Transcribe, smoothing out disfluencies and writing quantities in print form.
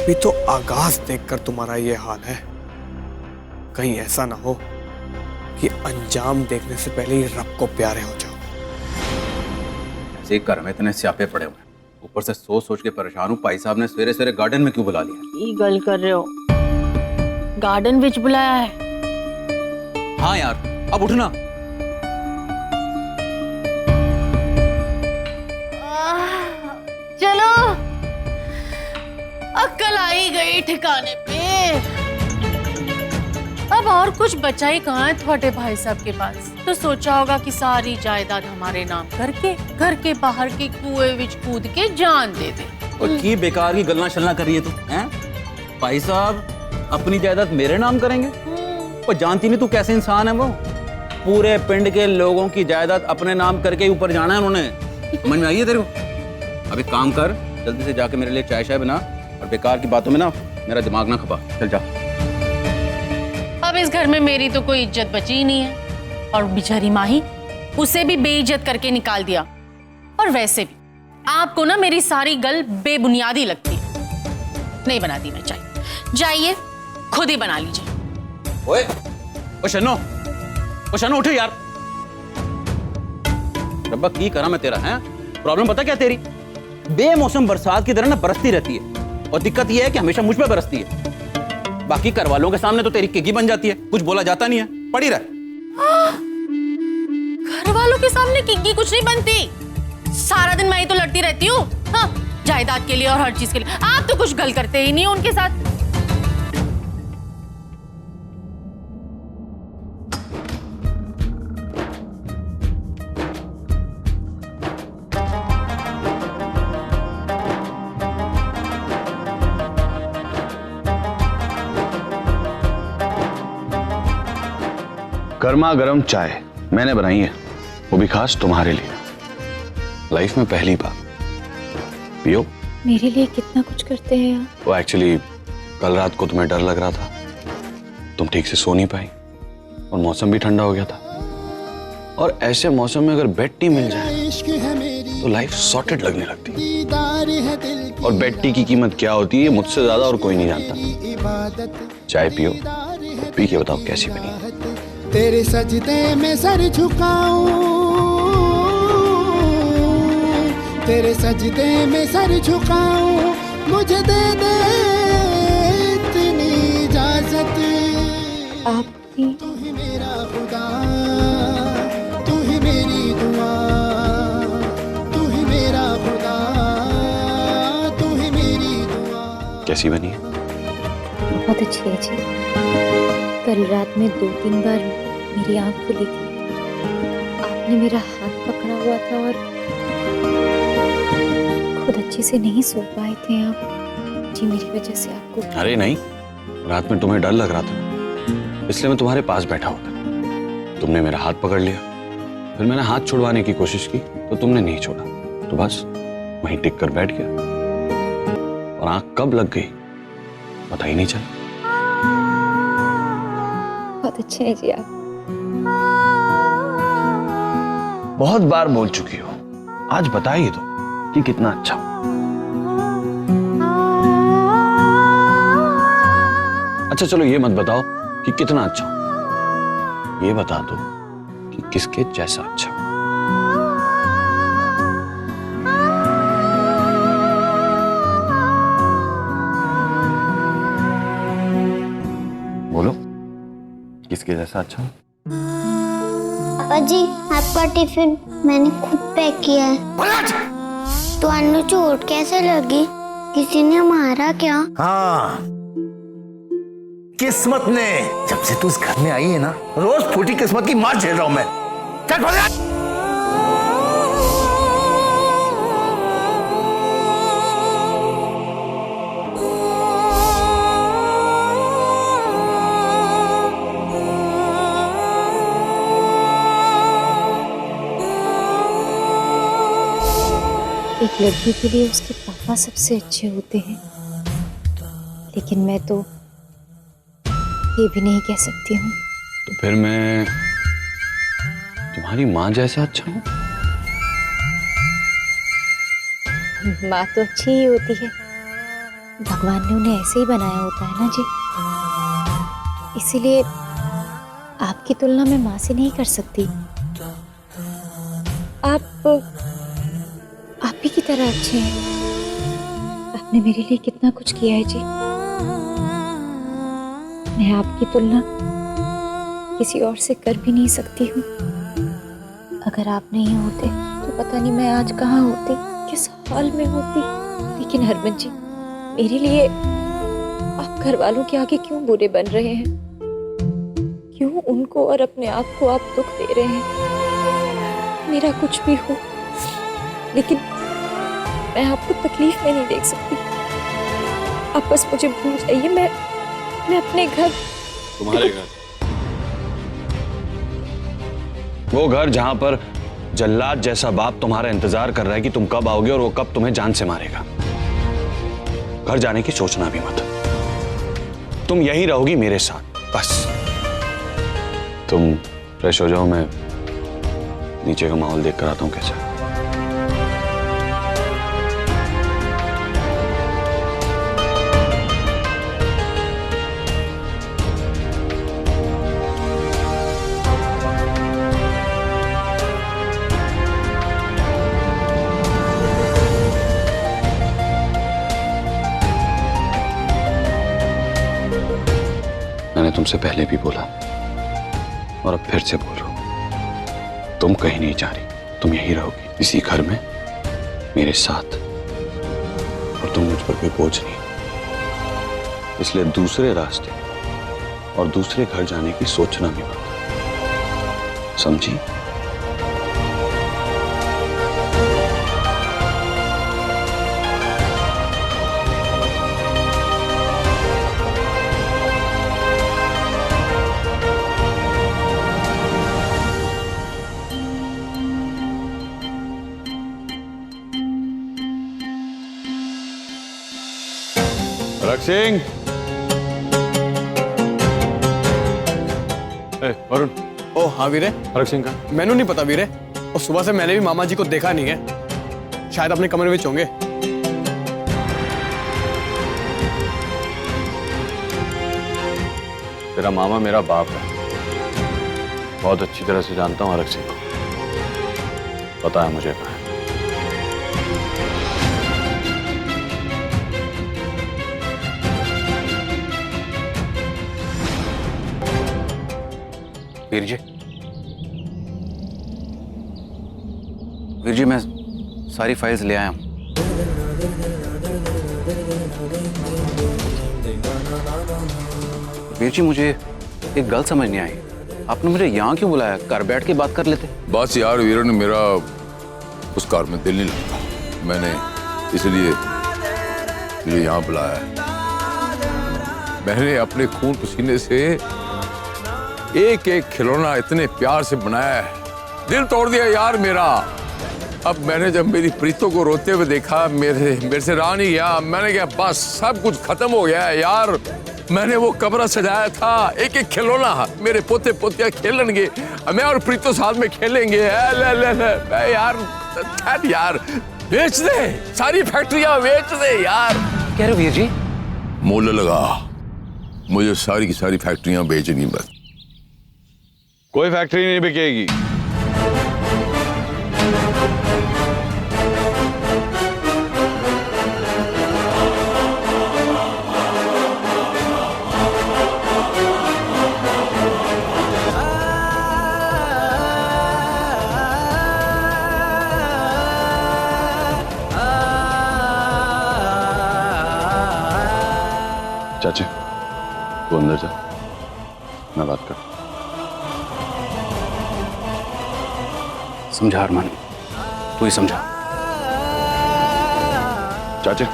अभी तो आगाज देखकर तुम्हारा ये हाल है, कहीं ऐसा ना हो कि अंजाम देखने से पहले ही रब को प्यारे हो जाओ। ऐसे ही घर में इतने स्यापे पड़े हुए हैं, ऊपर से सोच सोच के परेशान हूँ। भाई साहब ने सवेरे सवेरे गार्डन में क्यों बुला लिया? ये गल कर रहे हो, गार्डन विच बुलाया है? हाँ यार, अब उठना। चलो, अक्ल आई गई ठिकाने पे। अब और कुछ बचा ही कहाँ है तुम्हारे भाई साहब के पास? तो सोचा होगा कि सारी जायदाद हमारे नाम करके घर के बाहर के कुएं विच कूद के जान दे दे। और की बेकार की गल्ला शल्ला कर रही है तू, हैं? भाई साहब अपनी जायदाद मेरे नाम करेंगे? और जानती नहीं तू कैसे इंसान है वो? पूरे पिंड के लोगों की जायदाद अपने नाम करके ऊपर जाना है उन्होंने। समझ में आई है तेरे को? अभी काम कर, जल्दी से जाके मेरे लिए चाय शाय बना, और बेकार की बातों में ना मेरा दिमाग ना खपा। चल जा। अब इस घर में मेरी तो कोई इज्जत बची ही नहीं है, और बेचारी माही, उसे भी बेइज्जत करके निकाल दिया। और वैसे भी आपको ना मेरी सारी गल बेबुनियादी लगती है। नहीं बनाती मैं चाय, जाइए खुद ही बना लीजिए। ओए, ओ शनो उठो यार। रब्बा की करा मैं तेरा, हैं? प्रॉब्लम पता क्या तेरी? बेमौसम बरसात की तरह ना बरसती रहती है, और दिक्कत यह है कि हमेशा मुझ पे बरसती है। बाकी घर वालों के सामने तो तेरी किकी बन जाती है, कुछ बोला जाता नहीं है, पड़ी रह। घर वालों के सामने किकी कुछ नहीं बनती। सारा दिन मैं ही तो लड़ती रहती हूँ, हाँ, जायदाद के लिए और हर चीज के लिए। आप तो कुछ गल करते ही नहीं हो उनके साथ। गर्मा गर्म चाय मैंने बनाई है, वो भी खास तुम्हारे लिए, लाइफ में पहली बार। पियो। मेरे लिए कितना कुछ करते हैं आप। वो एक्चुअली कल रात को तुम्हें डर लग रहा था, तुम ठीक से सो नहीं पाई, और मौसम भी ठंडा हो गया था। और ऐसे मौसम में अगर बेड टी मिल जाए तो लाइफ सॉर्टेड लगने लगती है। और बेड टी की कीमत क्या होती है मुझसे ज्यादा और कोई नहीं जानता। चाय पियो, पी के बताओ कैसी बनी है। तेरे सजदे में सर झुकाऊं, तेरे सजदे में सर झुकाऊं, मुझे दे दे इतनी इजाजत। आप भी तू ही मेरा खुदा, तू ही मेरी दुआ, तू ही मेरा खुदा, तू ही मेरी दुआ। कैसी बनी है? बहुत अच्छी है जी। कल रात में 2-3 बार मेरी आंख खुली थी, आपने मेरा हाथ पकड़ा हुआ था, और खुद अच्छे से नहीं सो पाए थे आप जी, मेरी वजह से आपको। अरे नहीं, रात में तुम्हें डर लग रहा था, इसलिए मैं तुम्हारे पास बैठा होता। तुमने मेरा हाथ पकड़ लिया, फिर मैंने हाथ छुड़वाने की कोशिश की तो तुमने नहीं छोड़ा, तो बस वहीं टिक कर बैठ गया। और आंख कब लग गई पता ही नहीं चला। बहुत अच्छे हैं जी आप। बहुत बार बोल चुकी हो, आज बताइए तो कि कितना अच्छा हो। अच्छा चलो ये मत बताओ कि कितना अच्छा हो, ये बता दो कि किसके जैसा अच्छा हो। बोलो, किसके जैसा अच्छा हो? पापा जी, आपका टिफिन मैंने खुद पैक किया है। तो अन्नू चोट कैसे लगी? किसी ने मारा क्या? हाँ, किस्मत ने। जब से तू इस घर में आई है ना, रोज फूटी किस्मत की मार झेल रहा हूं मैं। चल भाग। एक लड़की के लिए उसके पापा सबसे अच्छे होते हैं, लेकिन मैं तो ये भी नहीं कह सकती हूँ। तो फिर मैं तुम्हारी माँ जैसा अच्छा हूँ? माँ तो अच्छी ही होती है, भगवान ने उन्हें ऐसे ही बनाया होता है ना जी, इसीलिए आपकी तुलना मैं माँ से नहीं कर सकती। आप ही की तरह अच्छे हैं। आपने मेरे लिए कितना कुछ किया है जी। मैं आपकी तुलना किसी और से कर भी नहीं सकती हूँ। अगर आप नहीं होते तो पता नहीं मैं आज कहाँ होती, किस हाल में होती। लेकिन हरमन जी, मेरे लिए आप घर वालों के आगे क्यों बुरे बन रहे हैं? क्यों उनको और अपने आप को आप दुख दे रहे हैं? मेरा कुछ भी हो, लेकिन मैं आपको तकलीफ में नहीं देख सकती। आप बस मुझे भूल जाइए। मैं अपने घर। तुम्हारे घर? वो घर जहां पर जल्लाद जैसा बाप तुम्हारा इंतजार कर रहा है कि तुम कब आओगे और वो कब तुम्हें जान से मारेगा। घर जाने की सोचना भी मत। तुम यहीं रहोगी मेरे साथ बस। तुम फ्रेश हो जाओ, मैं नीचे का माहौल देख कर आता हूं कैसा। मैंने तुमसे पहले भी बोला और अब फिर से बोल रहा हूं, तुम कहीं नहीं जा रही। तुम यहीं रहोगी इसी घर में मेरे साथ, और तुम मुझ पर कोई बोझ नहीं। इसलिए दूसरे रास्ते और दूसरे घर जाने की सोचना भी मत, समझी? रख सिंह, वरुण। ओ हाँ वीरे। रख सिंह का मैनू नहीं पता वीरे, और सुबह से मैंने भी मामा जी को देखा नहीं है। शायद अपने कमरे में होंगे। तेरा मामा मेरा बाप है, बहुत अच्छी तरह से जानता हूँ हरक सिंह को, पता है मुझे कहाँ है। वीर जी, मैं सारी फाइल्स ले आया हूं। वीर जी, मुझे एक गल समझ नहीं आई, आपने मुझे यहाँ क्यों बुलाया? घर बैठ के बात कर लेते। बस यार वीरन, मेरा उस कार में दिल नहीं लगता, मैंने इसलिए तुझे यहाँ बुलाया है। मैंने अपने खून पसीने से एक एक खिलौना इतने प्यार से बनाया है, दिल तोड़ दिया यार मेरा। अब मैंने जब मेरी प्रीतों को रोते हुए देखा, मेरे से रहा नहीं गया। मैंने कहा बस सब कुछ खत्म हो गया है यार। मैंने वो कमरा सजाया था, एक एक खिलौना मेरे पोते पोतियां खेलेंगे, मैं और प्रीतो साथ में खेलेंगे। यार बेच दे, सारी फैक्ट्रियां बेच दे यार। कह रहे वीर जी? मोल लगा, मुझे सारी की सारी फैक्ट्रियां बेचनी बस। कोई फैक्ट्री नहीं बिकेगी। चाची, तू अंदर जा, मैं बात कर। समझा अरमान, तू ही समझा। चाचा